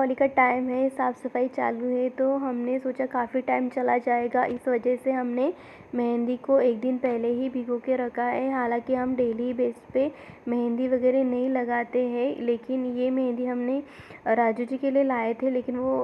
दीपावली का टाइम है, साफ़ सफाई चालू है, तो हमने सोचा काफ़ी टाइम चला जाएगा, इस वजह से हमने मेहंदी को एक दिन पहले ही भिगो के रखा है। हालांकि हम डेली बेस पे मेहंदी वगैरह नहीं लगाते हैं, लेकिन ये मेहंदी हमने राजू जी के लिए लाए थे, लेकिन वो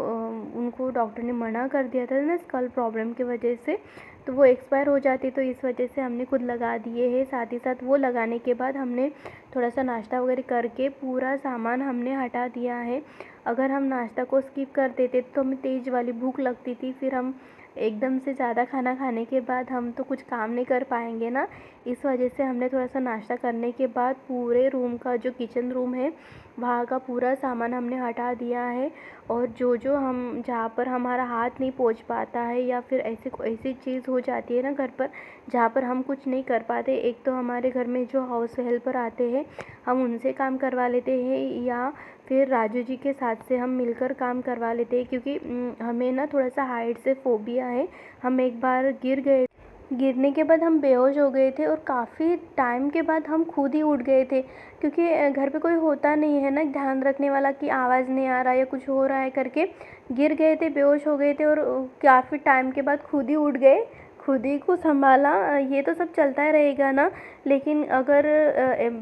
उनको डॉक्टर ने मना कर दिया था ना स्कल प्रॉब्लम की वजह से, तो वो एक्सपायर हो जाती, तो इस वजह से हमने खुद लगा दिए हैं। साथ ही साथ वो लगाने के बाद हमने थोड़ा सा नाश्ता वगैरह करके पूरा सामान हमने हटा दिया है। अगर हम नाश्ता को स्किप कर देते तो हमें तेज़ वाली भूख लगती थी, फिर हम एकदम से ज़्यादा खाना खाने के बाद हम तो कुछ काम नहीं कर पाएंगे ना। इस वजह से हमने थोड़ा सा नाश्ता करने के बाद पूरे रूम का जो किचन रूम है वहाँ का पूरा सामान हमने हटा दिया है। और जो जो हम जहाँ पर हमारा हाथ नहीं पहुँच पाता है या फिर ऐसी चीज़ हो जाती है ना घर पर जहाँ पर हम कुछ नहीं कर पाते, एक तो हमारे घर में जो हाउस हेल्पर आते हैं हम उनसे काम करवा लेते हैं, या फिर राजू जी के साथ से हम मिलकर काम करवा लेते हैं, क्योंकि हमें ना थोड़ा सा हाइट से फ़ोबिया है। हम एक बार गिरने के बाद हम बेहोश हो गए थे और काफ़ी टाइम के बाद हम खुद ही उठ गए थे, क्योंकि घर पे कोई होता नहीं है ना ध्यान रखने वाला कि आवाज़ नहीं आ रहा या कुछ हो रहा है करके। गिर गए थे, बेहोश हो गए थे और काफ़ी टाइम के बाद खुद ही उठ गए, खुद ही को संभाला। ये तो सब चलता ही रहेगा ना। लेकिन अगर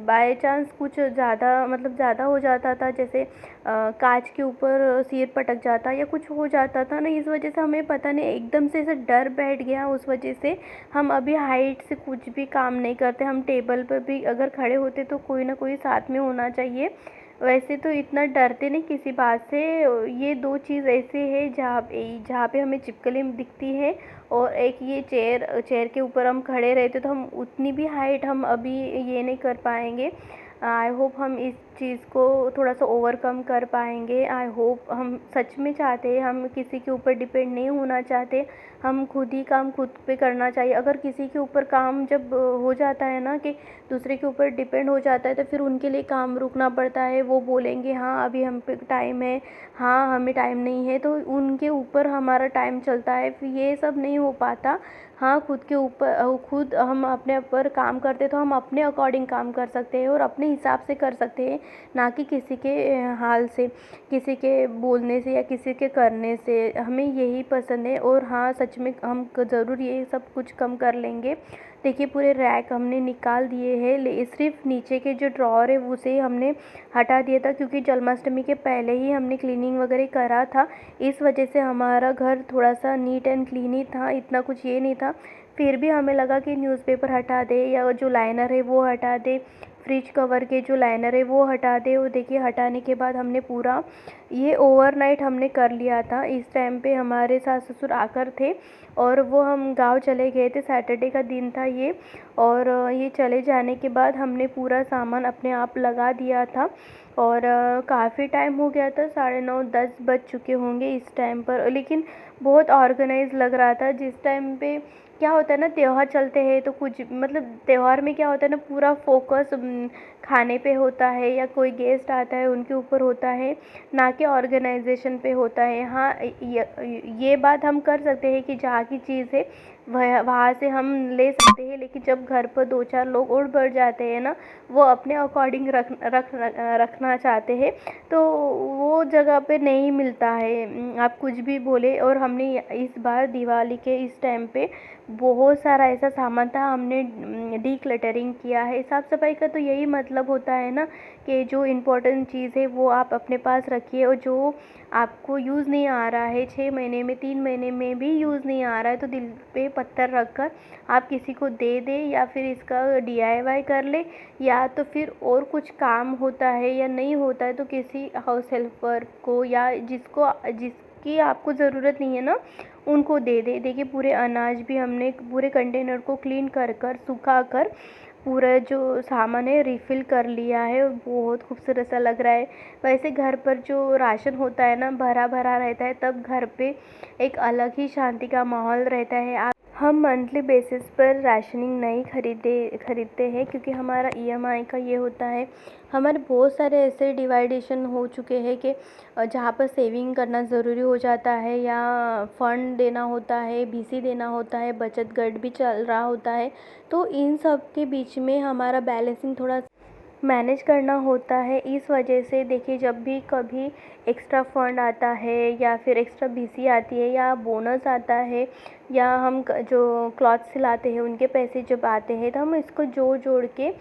बाय चांस कुछ ज़्यादा हो जाता था, जैसे कांच के ऊपर सिर पटक जाता या कुछ हो जाता था ना, इस वजह से हमें पता नहीं एकदम से ऐसे डर बैठ गया। उस वजह से हम अभी हाइट से कुछ भी काम नहीं करते। हम टेबल पर भी अगर खड़े होते तो कोई ना कोई साथ में होना चाहिए। वैसे तो इतना डरते नहीं किसी बात से। ये दो चीज़ ऐसे है जहाँ पे हमें छिपकली दिखती है, और एक ये चेयर के ऊपर हम खड़े रहते तो हम उतनी भी हाइट हम अभी ये नहीं कर पाएंगे। आई होप हम इस चीज़ को थोड़ा सा ओवरकम कर पाएंगे। आई होप, हम सच में चाहते हैं, हम किसी के ऊपर डिपेंड नहीं होना चाहते, हम खुद ही काम खुद पे करना चाहिए। अगर किसी के ऊपर काम जब हो जाता है ना कि दूसरे के ऊपर डिपेंड हो जाता है, तो फिर उनके लिए काम रुकना पड़ता है। वो बोलेंगे हाँ अभी हम पे टाइम है, हाँ हमें टाइम नहीं है, तो उनके ऊपर हमारा टाइम चलता है, फिर ये सब नहीं हो पाता। हाँ, खुद के ऊपर खुद हम अपने ऊपर काम करते तो हम अपने अकॉर्डिंग काम कर सकते हैं और अपने हिसाब से कर सकते हैं, ना कि किसी के हाल से, किसी के बोलने से या किसी के करने से। हमें यही पसंद है। और हाँ, सच में हम ज़रूर ये सब कुछ कम कर लेंगे। देखिए पूरे रैक हमने निकाल दिए हैं, सिर्फ नीचे के जो ड्रॉअर है उसे हमने हटा दिया था, क्योंकि जन्माष्टमी के पहले ही हमने क्लीनिंग वगैरह करा था। इस वजह से हमारा घर थोड़ा सा नीट एंड क्लीन ही था, इतना कुछ ये नहीं था। फिर भी हमें लगा कि न्यूज़पेपर हटा दे या जो लाइनर है वो हटा दे, फ्रिज कवर के जो लाइनर है वो हटा दे। और देखिए हटाने के बाद हमने पूरा ये ओवरनाइट हमने कर लिया था। इस टाइम पे हमारे सास ससुर आकर थे और वो हम गांव चले गए थे, सैटरडे का दिन था ये। और ये चले जाने के बाद हमने पूरा सामान अपने आप लगा दिया था। और काफ़ी टाइम हो गया था, 9:30-10 बज चुके होंगे इस टाइम पर, लेकिन बहुत ऑर्गेनाइज लग रहा था। जिस टाइम पे क्या होता है ना, त्यौहार चलते हैं तो कुछ त्यौहार में क्या होता है ना, पूरा फोकस खाने पे होता है या कोई गेस्ट आता है उनके ऊपर होता है, ना कि ऑर्गेनाइजेशन पे होता है। हाँ, ये बात हम कर सकते हैं कि जहाँ की चीज़ है वहाँ से हम ले सकते हैं, लेकिन जब घर पर 2-4 लोग और बढ़ जाते हैं ना, वो अपने अकॉर्डिंग रखना चाहते हैं, तो वो जगह पे नहीं मिलता है। आप कुछ भी बोले। और हमने इस बार दिवाली के इस टाइम पे बहुत सारा ऐसा सामान था, हमने डीक्लटरिंग किया है। साफ़ सफाई का तो यही मतलब होता है ना कि जो इम्पोर्टेंट चीज़ है वो आप अपने पास रखिए, और जो आपको यूज़ नहीं आ रहा है, 6 महीने में 3 महीने में भी यूज़ नहीं आ रहा है, तो दिल पे पत्थर रख कर आप किसी को दे दें, या फिर इसका DIY कर ले, या तो फिर और कुछ काम होता है या नहीं होता है तो किसी हाउस हेल्पर को या जिसकी आपको ज़रूरत नहीं है ना, उनको दे दे। देखिए पूरे अनाज भी हमने पूरे कंटेनर को क्लीन कर कर सुखा कर पूरा जो सामान है रिफ़िल कर लिया है। बहुत खूबसूरत सा लग रहा है। वैसे घर पर जो राशन होता है ना, भरा भरा रहता है, तब घर पे एक अलग ही शांति का माहौल रहता है। हम मंथली बेसिस पर राशनिंग नहीं खरीदते हैं, क्योंकि हमारा EMI का ये होता है। हमारे बहुत सारे ऐसे डिवाइडेशन हो चुके हैं कि जहाँ पर सेविंग करना ज़रूरी हो जाता है, या फ़ंड देना होता है, BC देना होता है, बचत गट भी चल रहा होता है, तो इन सब के बीच में हमारा बैलेंसिंग थोड़ा मैनेज करना होता है। इस वजह से देखिए, जब भी कभी एक्स्ट्रा फंड आता है या फिर एक्स्ट्रा बीसी आती है या बोनस आता है या हम जो क्लॉथ सिलाते हैं उनके पैसे जब आते हैं, तो हम इसको जोड़ जोड़ के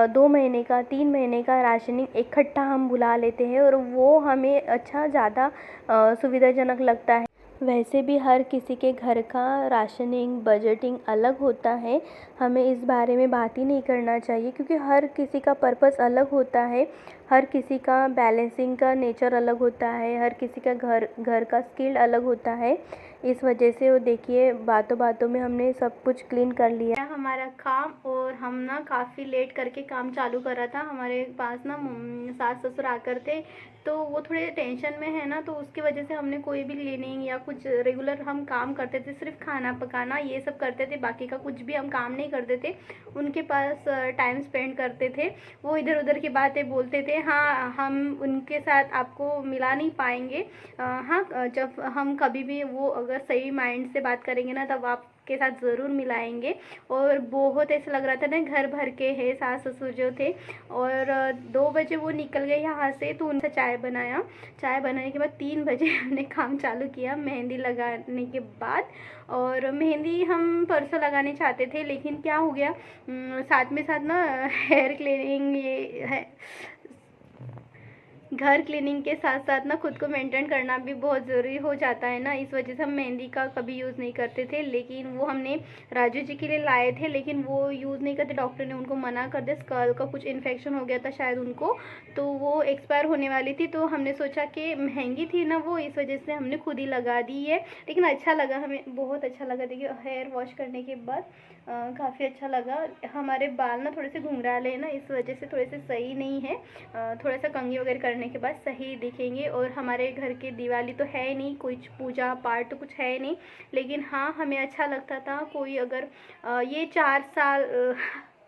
2 महीने का 3 महीने का राशनिंग इकट्ठा हम बुला लेते हैं और वो हमें अच्छा ज़्यादा सुविधाजनक लगता है। वैसे भी हर किसी के घर का राशनिंग बजटिंग अलग होता है। हमें इस बारे में बात ही नहीं करना चाहिए, क्योंकि हर किसी का पर्पस अलग होता है, हर किसी का बैलेंसिंग का नेचर अलग होता है, हर किसी का घर का स्किल अलग होता है। इस वजह से वो देखिए, बातों बातों में हमने सब कुछ क्लीन कर लिया हमारा काम। और हम ना काफ़ी लेट करके काम चालू करा था। हमारे पास ना सास ससुर आकर थे, तो वो थोड़े टेंशन में है ना, तो उसकी वजह से हमने कोई भी क्लीनिंग या कुछ रेगुलर हम काम करते थे, सिर्फ खाना पकाना ये सब करते थे, बाकी का कुछ भी हम काम नहीं करते थे। उनके पास टाइम स्पेंड करते थे। वो इधर उधर की बातें बोलते थे। हाँ, हम उनके साथ आपको मिला नहीं पाएंगे। हाँ, जब हम कभी भी वो अगर सही माइंड से बात करेंगे ना, तब आप के साथ ज़रूर मिलाएंगे। और बहुत ऐसा लग रहा था ना, घर भर के है सास ससुर जो थे। और 2 बजे वो निकल गए यहाँ से, तो उनसे चाय बनाया। चाय बनाने के बाद 3 बजे हमने काम चालू किया मेहंदी लगाने के बाद। और मेहंदी हम परसों लगाने चाहते थे, लेकिन क्या हो गया, साथ में साथ ना हेयर क्लीनिंग ये है, घर क्लीनिंग के साथ साथ ना खुद को मेंटेन करना भी बहुत ज़रूरी हो जाता है ना। इस वजह से हम मेहंदी का कभी यूज़ नहीं करते थे, लेकिन वो हमने राजू जी के लिए लाए थे, लेकिन वो यूज़ नहीं करते। डॉक्टर ने उनको मना कर दिया, स्कल का कुछ इन्फेक्शन हो गया था शायद उनको, तो वो एक्सपायर होने वाली थी। तो हमने सोचा कि महंगी थी ना वो, इस वजह से हमने खुद ही लगा दी है। लेकिन अच्छा लगा, हमें बहुत अच्छा लगा। देखिए, हेयर वॉश करने के बाद काफ़ी अच्छा लगा। हमारे बाल ना थोड़े से घुंघराले हैं ना, इस वजह से थोड़े से सही नहीं है। थोड़ा सा कंघी वगैरह करने के बाद सही दिखेंगे। और हमारे घर की दिवाली तो है नहीं, कुछ पूजा पाठ तो कुछ है नहीं, लेकिन हाँ, हमें अच्छा लगता था कोई अगर ये 4 साल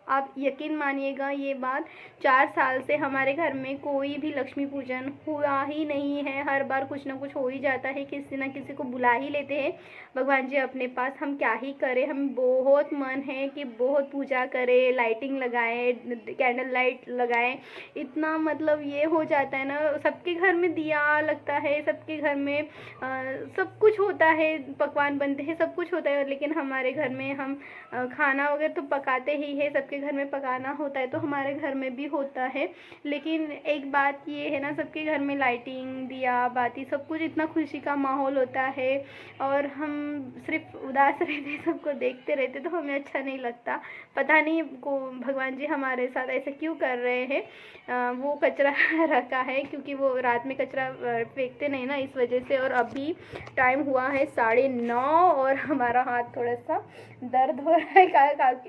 आप यकीन मानिएगा ये बात, 4 साल से हमारे घर में कोई भी लक्ष्मी पूजन हुआ ही नहीं है। हर बार कुछ ना कुछ हो ही जाता है, किसी ना किसी को बुला ही लेते हैं भगवान जी अपने पास। हम क्या ही करें, हम बहुत मन है कि बहुत पूजा करें, लाइटिंग लगाएं, कैंडल लाइट लगाएं। इतना मतलब ये हो जाता है ना, सबके घर में दिया लगता है, सबके घर में सब कुछ होता है, पकवान बनते हैं, सब कुछ होता है, लेकिन हमारे घर में हम खाना वगैरह तो पकाते ही है, सबके घर में पकाना होता है, तो हमारे घर में भी होता है। लेकिन एक बात ये है ना, सबके घर में लाइटिंग दिया बाती सब कुछ, इतना खुशी का माहौल होता है, और हम सिर्फ उदास रहते, सबको देखते रहते, तो हमें अच्छा नहीं लगता। पता नहीं को भगवान जी हमारे साथ ऐसे क्यों कर रहे हैं। वो कचरा रखा है, क्योंकि वो रात में कचरा फेंकते नहीं ना, इस वजह से। और अभी टाइम हुआ है 9:30 और हमारा हाथ थोड़ा सा दर्द हो रहा है,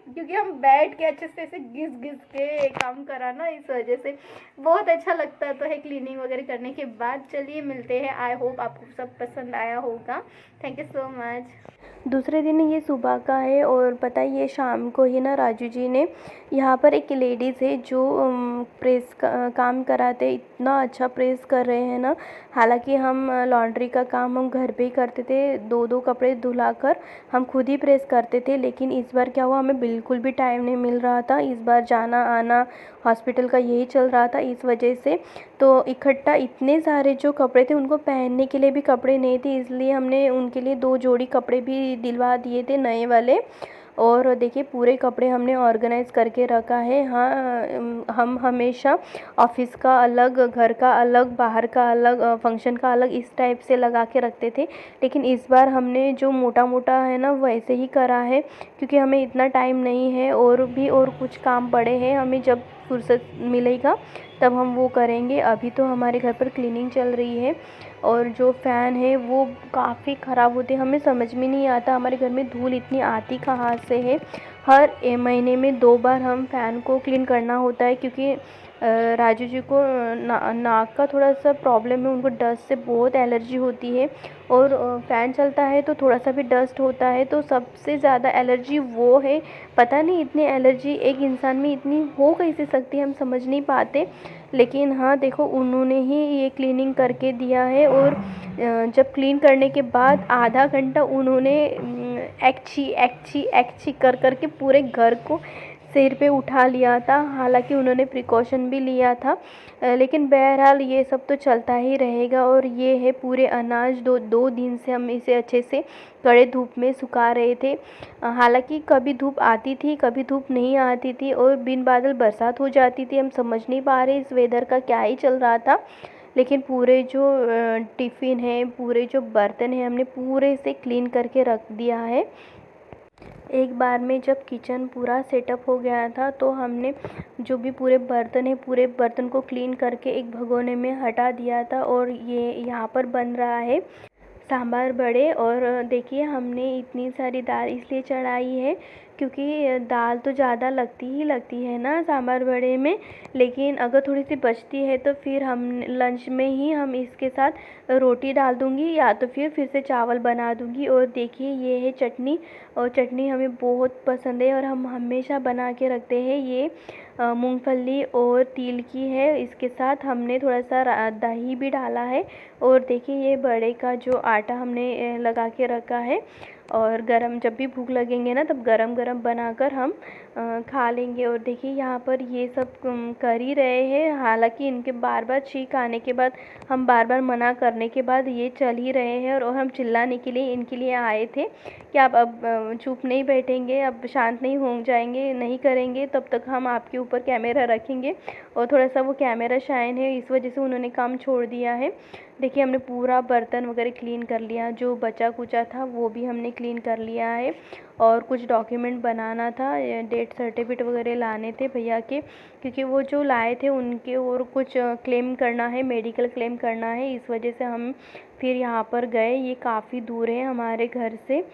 क्योंकि हम बैठ के अच्छे से घिस घिस के काम करा ना, इस वजह से बहुत अच्छा लगता तो है क्लीनिंग वगैरह करने के बाद। चलिए मिलते हैं, आई होप आपको सब पसंद आया होगा। Thank you so much. दूसरे दिन ये सुबह का है, और पता है ये शाम को ही ना राजू जी ने यहाँ पर एक लेडीज़ है जो प्रेस काम कराते, इतना अच्छा प्रेस कर रहे हैं ना। हालांकि हम लॉन्ड्री का काम हम घर पे ही करते थे, 2-2 कपड़े धुलाकर हम खुद ही प्रेस करते थे, लेकिन इस बार क्या हुआ, हमें बिल्कुल भी टाइम नहीं मिल रहा था। इस बार जाना आना हॉस्पिटल का यही चल रहा था, इस वजह से तो इकट्ठा इतने सारे जो कपड़े थे, उनको पहनने के लिए भी कपड़े नहीं थे, इसलिए हमने उनके लिए 2 जोड़ी कपड़े भी दिलवा दिए थे नए वाले। और देखिए, पूरे कपड़े हमने ऑर्गेनाइज करके रखा है। हाँ, हम हमेशा ऑफिस का अलग, घर का अलग, बाहर का अलग, फंक्शन का अलग, इस टाइप से लगा के रखते थे, लेकिन इस बार हमने जो मोटा मोटा है ना वैसे ही करा है, क्योंकि हमें इतना टाइम नहीं है, और कुछ काम पड़े हैं, हमें जब फुर्सत मिलेगा तब हम वो करेंगे। अभी तो हमारे घर पर क्लीनिंग चल रही है, और जो फ़ैन है वो काफ़ी ख़राब होते हैं, हमें समझ में नहीं आता हमारे घर में धूल इतनी आती कहाँ से है। हर महीने में 2 बार हम फ़ैन को क्लीन करना होता है, क्योंकि राजू जी को नाक का थोड़ा सा प्रॉब्लम है, उनको डस्ट से बहुत एलर्जी होती है, और फ़ैन चलता है तो थोड़ा सा भी डस्ट होता है तो सबसे ज़्यादा एलर्जी वो है। पता नहीं इतनी एलर्जी एक इंसान में इतनी हो कैसे सकती है, हम समझ नहीं पाते। लेकिन हाँ देखो, उन्होंने ही ये क्लीनिंग करके दिया है, और जब क्लीन करने के बाद आधा घंटा उन्होंने एक्ची एक्ची एक्ची कर कर के पूरे घर को सिर पे उठा लिया था। हालांकि उन्होंने प्रिकॉशन भी लिया था, लेकिन बहरहाल ये सब तो चलता ही रहेगा। और ये है पूरे अनाज, दो दिन से हम इसे अच्छे से कड़े धूप में सुखा रहे थे। हालांकि कभी धूप आती थी, कभी धूप नहीं आती थी, और बिन बादल बरसात हो जाती थी। हम समझ नहीं पा रहे इस वेदर का क्या ही चल रहा था। लेकिन पूरे जो टिफ़िन है, पूरे जो बर्तन है, हमने पूरे से क्लीन करके रख दिया है। एक बार में जब किचन पूरा सेटअप हो गया था, तो हमने जो भी पूरे बर्तन है, पूरे बर्तन को क्लीन करके एक भगोने में हटा दिया था। और ये यहाँ पर बन रहा है सांभर बड़े। और देखिए, हमने इतनी सारी दाल इसलिए चढ़ाई है क्योंकि दाल तो ज़्यादा लगती ही लगती है ना सांभर बड़े में। लेकिन अगर थोड़ी सी बचती है तो फिर हम लंच में ही हम इसके साथ रोटी डाल दूँगी, या तो फिर से चावल बना दूँगी। और देखिए, ये है चटनी, और चटनी हमें बहुत पसंद है और हम हमेशा बना के रखते हैं। ये मूंगफली और तिल की है। इसके साथ हमने थोड़ा सा दही भी डाला है। और देखिए, ये बड़े का जो आटा हमने लगा के रखा है, और गरम जब भी भूख लगेंगे ना, तब गरम गरम बनाकर हम खा लेंगे। और देखिए, यहाँ पर ये सब कर ही रहे हैं। हालांकि इनके बार बार छींक आने के बाद, हम बार बार मना करने के बाद ये चल ही रहे हैं। और हम चिल्लाने के लिए इनके लिए आए थे कि आप अब चुप नहीं बैठेंगे, अब शांत नहीं हो जाएंगे, नहीं करेंगे, तब तक हम आपके ऊपर कैमरा रखेंगे। और थोड़ा सा वो कैमरा शाइन है, इस वजह से उन्होंने काम छोड़ दिया है। देखिए, हमने पूरा बर्तन वगैरह क्लीन कर लिया, जो बचा कुचा था वो भी हमने क्लीन कर लिया है। और कुछ डॉक्यूमेंट बनाना था, डेथ सर्टिफिकेट वगैरह लाने थे भैया के, क्योंकि वो जो लाए थे उनके और कुछ क्लेम करना है, मेडिकल क्लेम करना है। इस वजह से हम फिर यहाँ पर गए। ये काफ़ी दूर है हमारे घर से।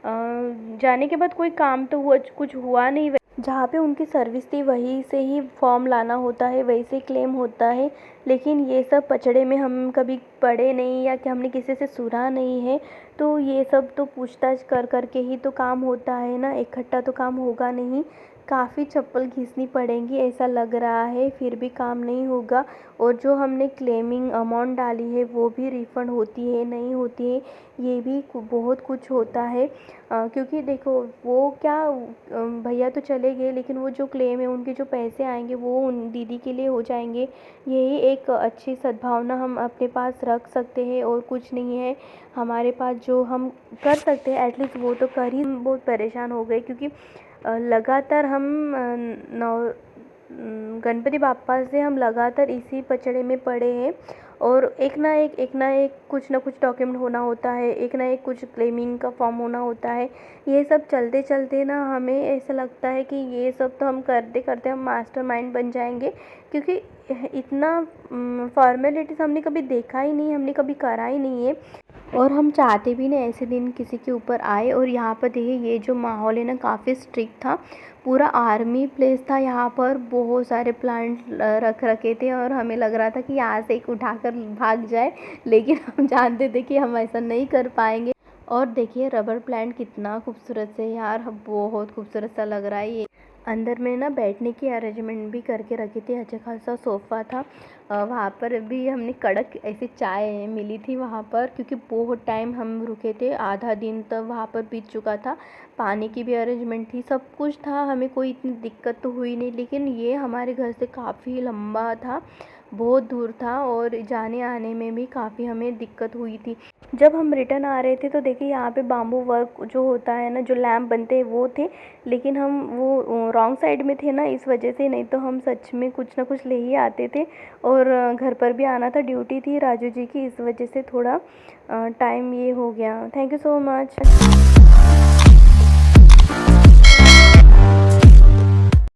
जाने के बाद कोई काम तो हुआ, कुछ हुआ नहीं। जहाँ पे उनकी सर्विस थी वहीं से ही फॉर्म लाना होता है, वहीं से क्लेम होता है। लेकिन ये सब पचड़े में हम कभी पढ़े नहीं, या कि हमने किसी से सुना नहीं है। तो ये सब तो पूछताछ कर कर के ही तो काम होता है ना, इकट्ठा तो काम होगा नहीं। काफ़ी चप्पल घिसनी पड़ेंगी ऐसा लग रहा है, फिर भी काम नहीं होगा। और जो हमने क्लेमिंग अमाउंट डाली है वो भी रिफ़ंड होती है, नहीं होती है, ये भी बहुत कुछ होता है। क्योंकि देखो, वो क्या, भैया तो चले गए, लेकिन वो जो क्लेम है, उनके जो पैसे आएंगे वो उन दीदी के लिए हो जाएंगे। यही एक अच्छी सद्भावना हम अपने पास रख सकते हैं, और कुछ नहीं है हमारे पास जो हम कर सकते हैं, एटलीस्ट वो तो कर ही। बहुत परेशान हो गए क्योंकि लगातार हम गणपति बाप्पा से हम लगातार इसी पचड़े में पड़े हैं। और एक ना एक कुछ ना कुछ डॉक्यूमेंट होना होता है, एक ना एक कुछ क्लेमिंग का फॉर्म होना होता है। ये सब चलते चलते ना हमें ऐसा लगता है कि ये सब तो हम करते करते हम मास्टरमाइंड बन जाएंगे, क्योंकि इतना फॉर्मेलिटीज़ हमने कभी देखा ही नहीं, हमने कभी करा ही नहीं है। और हम चाहते भी नहीं ऐसे दिन किसी के ऊपर आए। और यहाँ पर देखिए, ये जो माहौल है ना, काफ़ी स्ट्रिक्ट था, पूरा आर्मी प्लेस था। यहाँ पर बहुत सारे प्लांट रख रखे थे, और हमें लग रहा था कि यहाँ से एक उठाकर भाग जाए, लेकिन हम जानते थे कि हम ऐसा नहीं कर पाएंगे। और देखिए, रबर प्लांट कितना खूबसूरत से यार, बहुत खूबसूरत सा लग रहा है ये। अंदर में ना बैठने की अरेंजमेंट भी करके रखी थी, अच्छा खासा सोफ़ा था। वहाँ पर भी हमने कड़क ऐसी चाय मिली थी वहाँ पर, क्योंकि बहुत टाइम हम रुके थे, आधा दिन तक वहाँ पर बीत चुका था। पानी की भी अरेंजमेंट थी, सब कुछ था, हमें कोई इतनी दिक्कत तो हुई नहीं। लेकिन ये हमारे घर से काफ़ी लंबा था, बहुत दूर था, और जाने आने में भी काफ़ी हमें दिक्कत हुई थी। जब हम रिटर्न आ रहे थे तो देखिए, यहाँ पे बाम्बू वर्क जो होता है ना, जो लैंप बनते हैं वो थे, लेकिन हम वो रॉन्ग साइड में थे ना, इस वजह से। नहीं तो हम सच में कुछ ना कुछ ले ही आते थे। और घर पर भी आना था, ड्यूटी थी राजू जी की, इस वजह से थोड़ा टाइम ये हो गया। Thank you so much.